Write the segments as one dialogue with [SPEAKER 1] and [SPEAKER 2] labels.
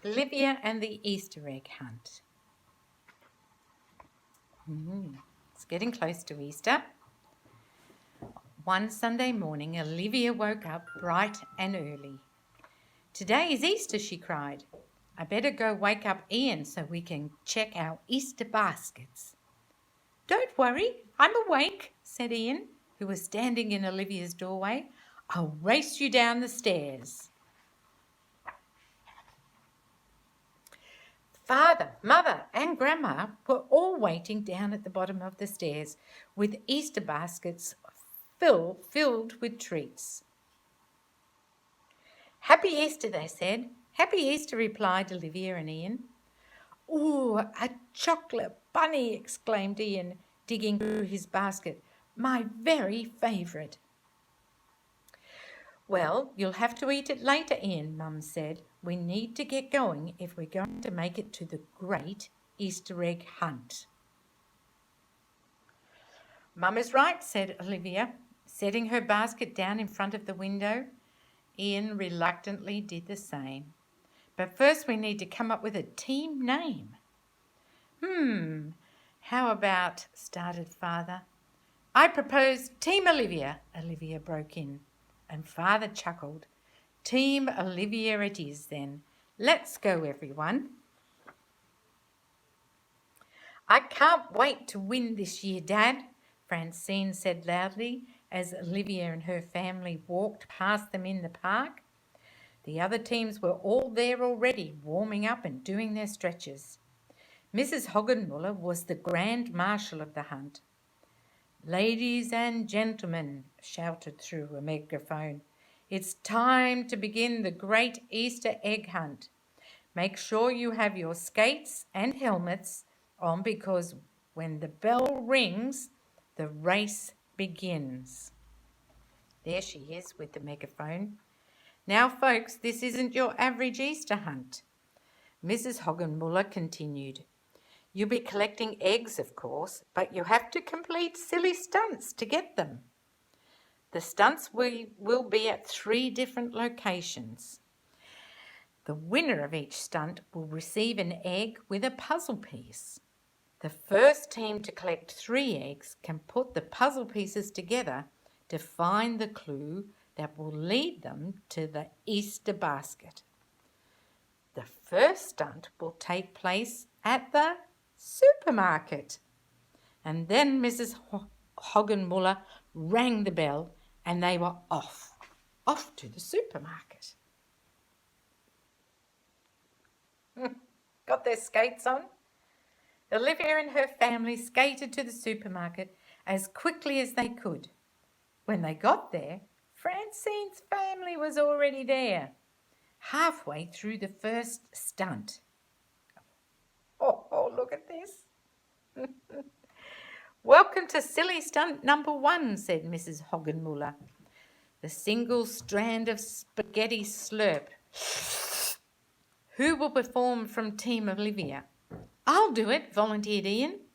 [SPEAKER 1] Olivia and the Easter egg hunt. It's getting close to Easter. One Sunday morning, Olivia woke up bright and early. "Today is Easter," she cried. "I better go wake up Ian so we can check our Easter baskets." "Don't worry, I'm awake," said Ian, who was standing in Olivia's doorway. "I'll race you down the stairs." Father, Mother and Grandma were all waiting down at the bottom of the stairs with Easter baskets filled with treats. "Happy Easter," they said. "Happy Easter," replied Olivia and Ian. "Ooh, a chocolate bunny," exclaimed Ian, digging through his basket. "My very favourite." "Well, you'll have to eat it later, Ian," Mum said. "We need to get going if we're going to make it to the great Easter egg hunt." "Mum is right," said Olivia, setting her basket down in front of the window. Ian reluctantly did the same. "But first we need to come up with a team name." How about," started Father. "I propose Team Olivia," Olivia broke in, and Father chuckled. "Team Olivia it is then. Let's go, everyone." "I can't wait to win this year, Dad," Francine said loudly as Olivia and her family walked past them in the park. The other teams were all there already, warming up and doing their stretches. Mrs. Hoggenmuller was the grand marshal of the hunt. "Ladies and gentlemen," shouted through a megaphone, "it's time to begin the great Easter egg hunt. Make sure you have your skates and helmets on because when the bell rings, the race begins." There she is with the megaphone. "Now, folks, this isn't your average Easter hunt," Mrs. Hoggenmuller continued. "You'll be collecting eggs, of course, but you have to complete silly stunts to get them. The stunts will be at 3 different locations. The winner of each stunt will receive an egg with a puzzle piece. The first team to collect 3 eggs can put the puzzle pieces together to find the clue that will lead them to the Easter basket. The first stunt will take place at the supermarket." And then Mrs. Hoggenmuller rang the bell and they were off to the supermarket. Got their skates on? Olivia and her family skated to the supermarket as quickly as they could. When they got there, Francine's family was already there, halfway through the first stunt. Oh, look at this. "Welcome to silly stunt number 1, said Mrs. Hoggenmuller. "The single strand of spaghetti slurp. Who will perform from Team Olivia?" "I'll do it," volunteered Ian.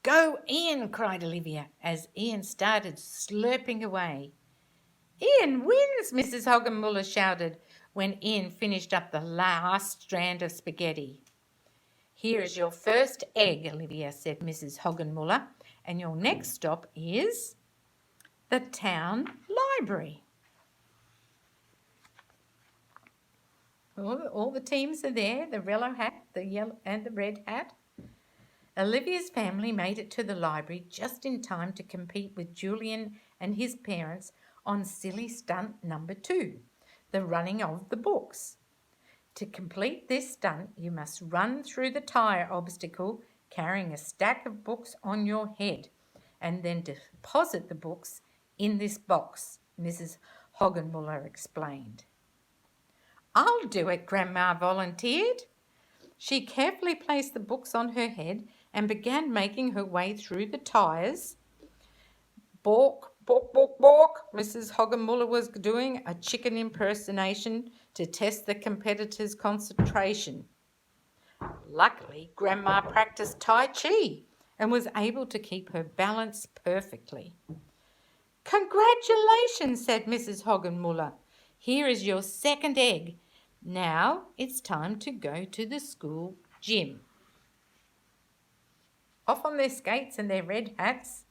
[SPEAKER 1] "Go, Ian," cried Olivia as Ian started slurping away. "Ian wins," Mrs. Hoggenmuller shouted when Ian finished up the last strand of spaghetti. "Here is your first egg, Olivia," said Mrs. Hoggenmuller, "and your next stop is the town library." All the teams are there, the yellow hat, the yellow and the red hat. Olivia's family made it to the library just in time to compete with Julian and his parents on silly stunt number 2, the running of the books. To complete this stunt, you must run through the tyre obstacle carrying a stack of books on your head and then deposit the books in this box, Mrs. Hoggenmuller explained. "I'll do it," Grandma volunteered. She carefully placed the books on her head and began making her way through the tyres. "Bork, bork, bork, bork," Mrs. Hoggenmuller was doing a chicken impersonation to test the competitors' concentration. Luckily, Grandma practiced Tai Chi and was able to keep her balance perfectly. "Congratulations," said Mrs. Hoggenmuller. "Here is your second egg. Now it's time to go to the school gym. Off on their skates and their red hats,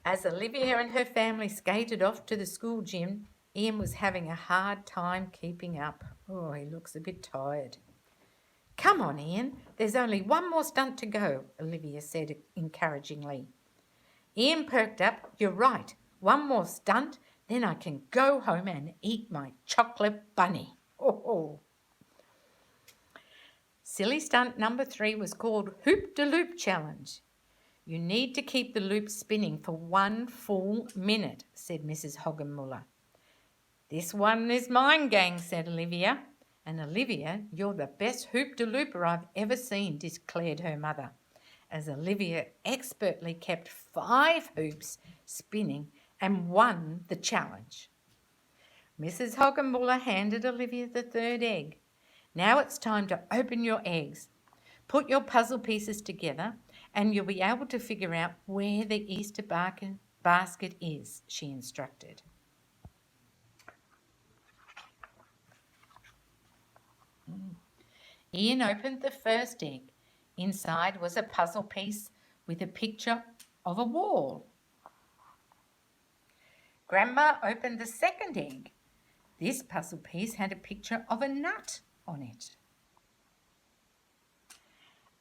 [SPEAKER 1] as Olivia and her family skated off to the school gym, Ian was having a hard time keeping up. Oh, he looks a bit tired. Come on, Ian, there's only one more stunt to go, Olivia said encouragingly. Ian perked up. You're right, one more stunt, then I can go home and eat my chocolate bunny. Oh. Silly stunt number 3 was called Hoop de Loop Challenge. You need to keep the loop spinning for 1 full minute, said Mrs. Hoggenmuller. This one is mine, gang, said Olivia. And Olivia, you're the best hoop de looper I've ever seen, declared her mother, as Olivia expertly kept 5 hoops spinning and won the challenge. Mrs. Hoggenmuller handed Olivia the 3rd egg. Now it's time to open your eggs. Put your puzzle pieces together and you'll be able to figure out where the Easter basket is, she instructed. Ian opened the first egg. Inside was a puzzle piece with a picture of a wall. Grandma opened the second egg. This puzzle piece had a picture of a nut on it.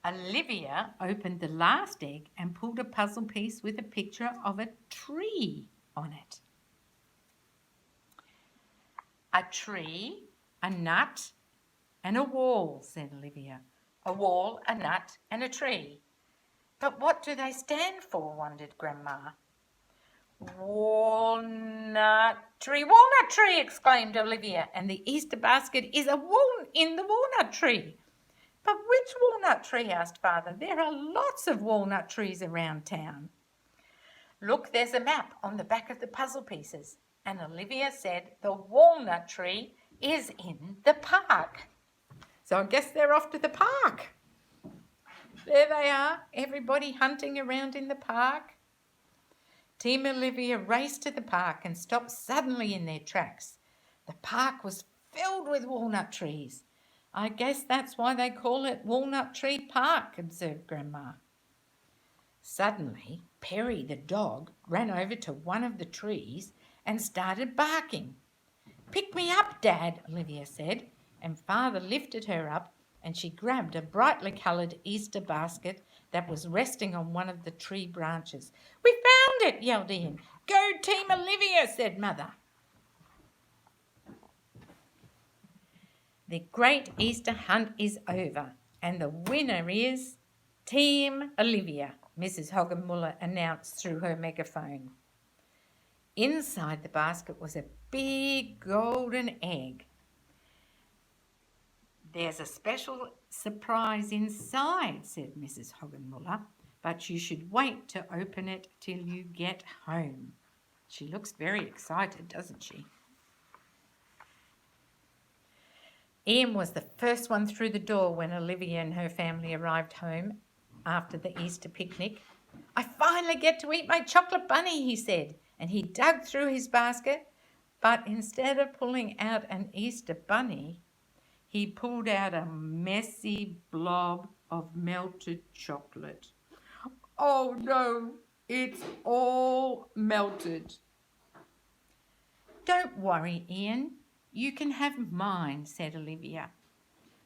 [SPEAKER 1] Olivia opened the last egg and pulled a puzzle piece with a picture of a tree on it. A tree, a nut, and a wall, said Olivia. A wall, a nut, and a tree. But what do they stand for, wondered Grandma. Walnut tree, exclaimed Olivia, and the Easter basket is in the walnut tree. But which walnut tree, asked Father. There are lots of walnut trees around town. Look, there's a map on the back of the puzzle pieces. And Olivia said the walnut tree is in the park. So I guess they're off to the park. There they are, everybody hunting around in the park. Team Olivia raced to the park and stopped suddenly in their tracks. The park was filled with walnut trees. I guess that's why they call it Walnut Tree Park, observed Grandma. Suddenly, Perry the dog ran over to one of the trees and started barking. Pick me up, Dad, Olivia said, and Father lifted her up and she grabbed a brightly coloured Easter basket that was resting on one of the tree branches. We found it, yelled Ian. Go Team Olivia, said Mother. The great Easter hunt is over and the winner is Team Olivia, Mrs. Hoggenmuller announced through her megaphone. Inside the basket was a big golden egg. There's a special surprise inside, said Mrs. Hoggenmuller, but you should wait to open it till you get home. She looks very excited, doesn't she? Ian was the first one through the door when Olivia and her family arrived home after the Easter picnic. I finally get to eat my chocolate bunny, he said, and he dug through his basket, but instead of pulling out an Easter bunny, he pulled out a messy blob of melted chocolate. Oh no, it's all melted. Don't worry, Ian. You can have mine, said Olivia.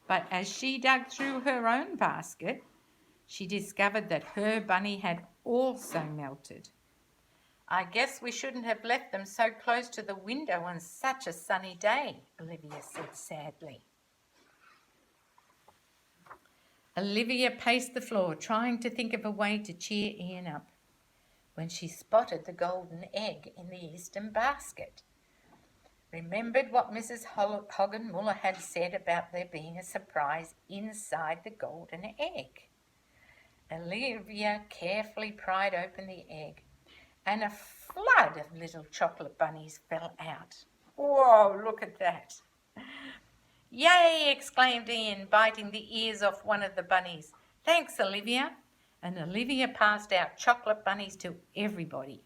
[SPEAKER 1] But as she dug through her own basket, she discovered that her bunny had also melted. I guess we shouldn't have left them so close to the window on such a sunny day, Olivia said sadly. Olivia paced the floor, trying to think of a way to cheer Ian up, when she spotted the golden egg in the Eastern basket. Remembered what Mrs. Hoggenmuller had said about there being a surprise inside the golden egg. Olivia carefully pried open the egg, and a flood of little chocolate bunnies fell out. Whoa, look at that. Yay, exclaimed Ian, biting the ears off one of the bunnies. Thanks, Olivia. And Olivia passed out chocolate bunnies to everybody.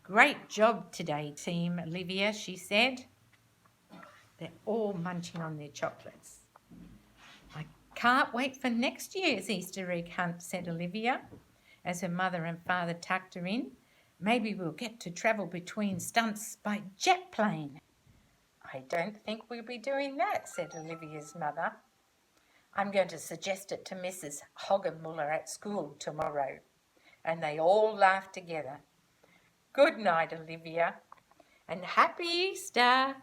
[SPEAKER 1] Great job today, Team Olivia, she said. They're all munching on their chocolates. I can't wait for next year's Easter egg hunt, said Olivia, as her mother and father tucked her in. Maybe we'll get to travel between stunts by jet plane. I don't think we'll be doing that, said Olivia's mother. I'm going to suggest it to Mrs. Hoggenmuller at school tomorrow. And they all laughed together. Good night, Olivia, and happy Easter.